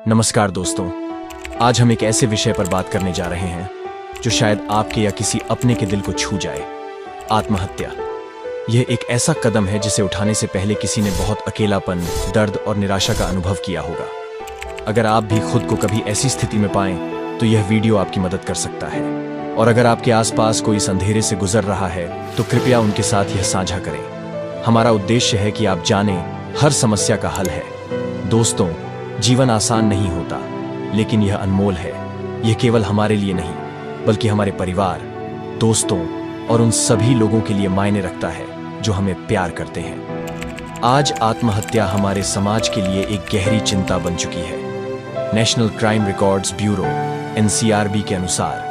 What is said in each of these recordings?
नमस्कार दोस्तों, आज हम एक ऐसे विषय पर बात करने जा रहे हैं जो शायद आपके या किसी अपने के दिल को छू जाए। आत्महत्या। यह एक ऐसा कदम है जिसे उठाने से पहले किसी ने बहुत अकेलापन, दर्द और निराशा का अनुभव किया होगा। अगर आप भी खुद को कभी ऐसी स्थिति में पाएं तो यह वीडियो आपकी मदद कर सकता है। और अगर आपके आसपास कोई इस अंधेरे से गुजर रहा है तो कृपया उनके साथ यह साझा करें। हमारा उद्देश्य है कि आप जानें, हर समस्या का हल है। दोस्तों, जीवन आसान नहीं होता, लेकिन यह अनमोल है। यह केवल हमारे लिए नहीं, बल्कि हमारे परिवार, दोस्तों और उन सभी लोगों के लिए मायने रखता है जो हमें प्यार करते हैं। आज आत्महत्या हमारे समाज के लिए एक गहरी चिंता बन चुकी है। National crime records bureau (NCRB) के अनुसार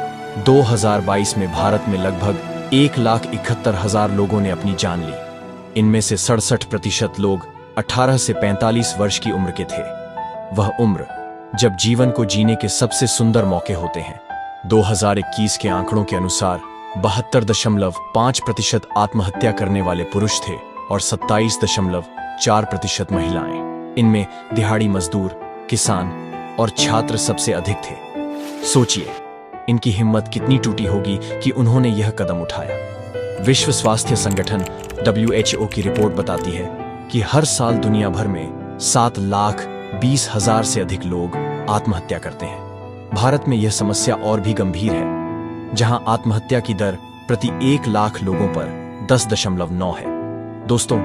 2022 में भारत में लगभग 1,71,000 लोगों ने अपनी जान ली। इनमें से 67% लोग 18 से 45 वर्ष की उम्र के थे। वह उम्र जब जीवन को जीने के सबसे सुंदर मौके होते हैं। 2021 के आंकड़ों के अनुसार 72.5% आत्महत्या करने वाले पुरुष थे और 27.4% महिलाएं। इनमें दिहाड़ी मजदूर, किसान और छात्र सबसे अधिक थे। सोचिए, इनकी हिम्मत कितनी टूटी होगी कि उन्होंने यह कदम उठाया। विश्व स्वास्थ्य संगठन WHO की रिपोर्ट बताती है कि हर साल दुनिया भर में 7,20,000 से अधिक लोग आत्महत्या करते हैं। भारत में यह समस्या और भी गंभीर है, जहां आत्महत्या की दर प्रति 1 लाख लोगों पर 10.9 है। दोस्तों,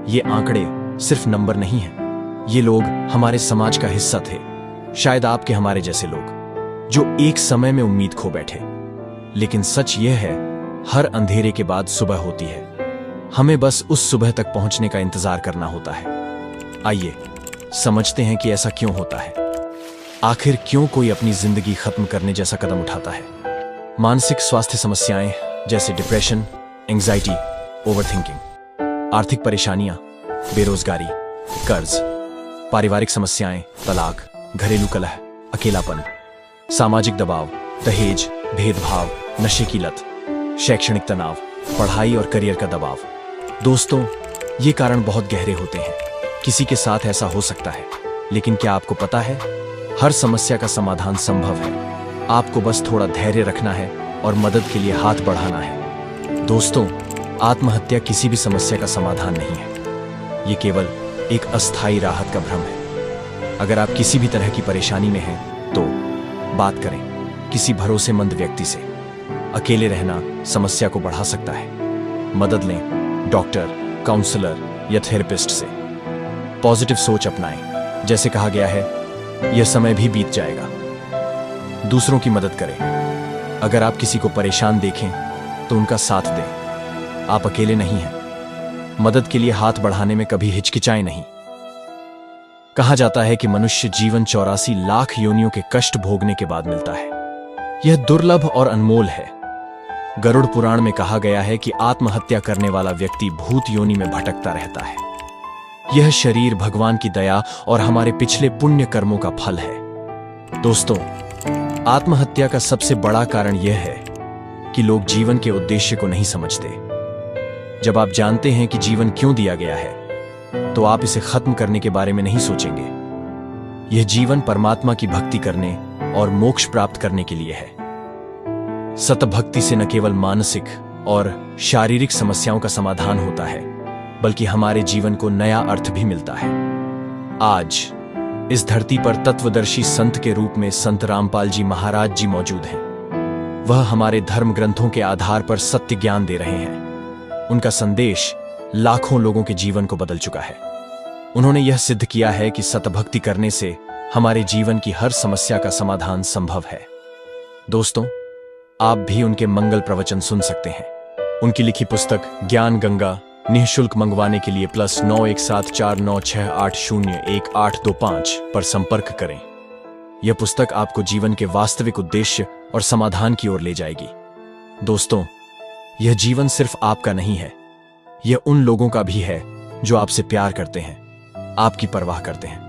ये आंकड़े सिर्फ नंबर नहीं हैं। ये लोग हमारे समाज का हिस्सा थे। शायद आपके हमारे जैसे लोग जो एक समय में उम्मीद खो बैठे। लेकिन सच यह है, हर अंधेरे के बाद सुबह होती है। हमें बस उस सुबह तक पहुंचने का इंतजार करना होता है। आइए समझते हैं कि ऐसा क्यों होता है। आखिर क्यों कोई अपनी जिंदगी खत्म करने जैसा कदम उठाता है। मानसिक स्वास्थ्य समस्याएं जैसे डिप्रेशन, एंजाइटी, ओवरथिंकिंग, आर्थिक परेशानियां, बेरोजगारी, कर्ज, पारिवारिक समस्याएं, तलाक, घरेलू कलह, अकेलापन, सामाजिक दबाव, दहेज, भेदभाव, नशे की लत, शैक्षणिक तनाव, पढ़ाई और करियर का दबाव। दोस्तों, ये कारण बहुत गहरे होते हैं। किसी के साथ ऐसा हो सकता है, लेकिन क्या आपको पता है, हर समस्या का समाधान संभव है। आपको बस थोड़ा धैर्य रखना है और मदद के लिए हाथ बढ़ाना है। दोस्तों, आत्महत्या किसी भी समस्या का समाधान नहीं है। ये केवल एक अस्थायी राहत का भ्रम है। अगर आप किसी भी तरह की परेशानी में हैं, तो बात करें किसी भरोसेमंद व्यक्ति से। अकेले रहना समस्या को बढ़ा सकता है। मदद लें डॉक्टर, काउंसलर या थेरेपिस्ट से। पॉजिटिव सोच अपनाएं। जैसे कहा गया है, यह समय भी बीत जाएगा। दूसरों की मदद करें। अगर आप किसी को परेशान देखें तो उनका साथ दें। आप अकेले नहीं हैं। मदद के लिए हाथ बढ़ाने में कभी हिचकिचाएं नहीं। कहा जाता है कि मनुष्य जीवन 84 लाख योनियों के कष्ट भोगने के बाद मिलता है। यह दुर्लभ और अनमोल है। गरुड़ पुराण में कहा गया है कि आत्महत्या करने वाला व्यक्ति भूत योनि में भटकता रहता है। यह शरीर भगवान की दया और हमारे पिछले पुण्य कर्मों का फल है। दोस्तों, आत्महत्या का सबसे बड़ा कारण यह है कि लोग जीवन के उद्देश्य को नहीं समझते। जब आप जानते हैं कि जीवन क्यों दिया गया है, तो आप इसे खत्म करने के बारे में नहीं सोचेंगे। यह जीवन परमात्मा की भक्ति करने और मोक्ष प्राप्त करने के लिए है। सतभक्ति से न केवल मानसिक और शारीरिक समस्याओं का समाधान होता है, बल्कि हमारे जीवन को नया अर्थ भी मिलता है। आज इस धरती पर तत्वदर्शी संत के रूप में संत रामपाल जी महाराज जी मौजूद हैं। वह हमारे धर्म ग्रंथों के आधार पर सत्य ज्ञान दे रहे हैं। उनका संदेश लाखों लोगों के जीवन को बदल चुका है। उन्होंने यह सिद्ध किया है कि सतभक्ति करने से हमारे जीवन की हर समस्या का समाधान संभव है। दोस्तों, आप भी उनके मंगल प्रवचन सुन सकते हैं। उनकी लिखी पुस्तक ज्ञान गंगा निःशुल्क मंगवाने के लिए +917496801825 पर संपर्क करें। यह पुस्तक आपको जीवन के वास्तविक उद्देश्य और समाधान की ओर ले जाएगी। दोस्तों, यह जीवन सिर्फ आपका नहीं है, यह उन लोगों का भी है जो आपसे प्यार करते हैं, आपकी परवाह करते हैं।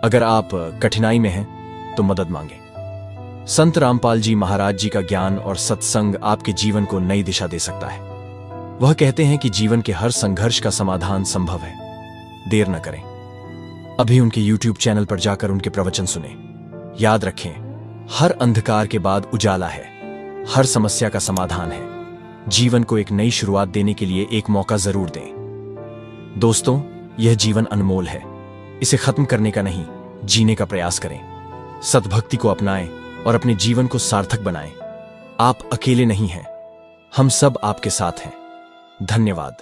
अगर आप कठिनाई में हैं तो मदद मांगें। संत रामपाल जी महाराज जी का ज्ञान और सत्संग आपके जीवन को नई दिशा दे सकता है। वह कहते हैं कि जीवन के हर संघर्ष का समाधान संभव है। देर न करें। अभी उनके YouTube चैनल पर जाकर उनके प्रवचन सुने। याद रखें, हर अंधकार के बाद उजाला है, हर समस्या का समाधान है। जीवन को एक नई शुरुआत देने के लिए एक मौका जरूर दें। दोस्तों, यह जीवन अनमोल है, इसे खत्म करने का नहीं, जीने का प्रयास करें। सद्भक्ति को अपनाएं और अपने जीवन को सार्थक बनाएं। आप अकेले नहीं हैं, हम सब आपके साथ हैं। धन्यवाद।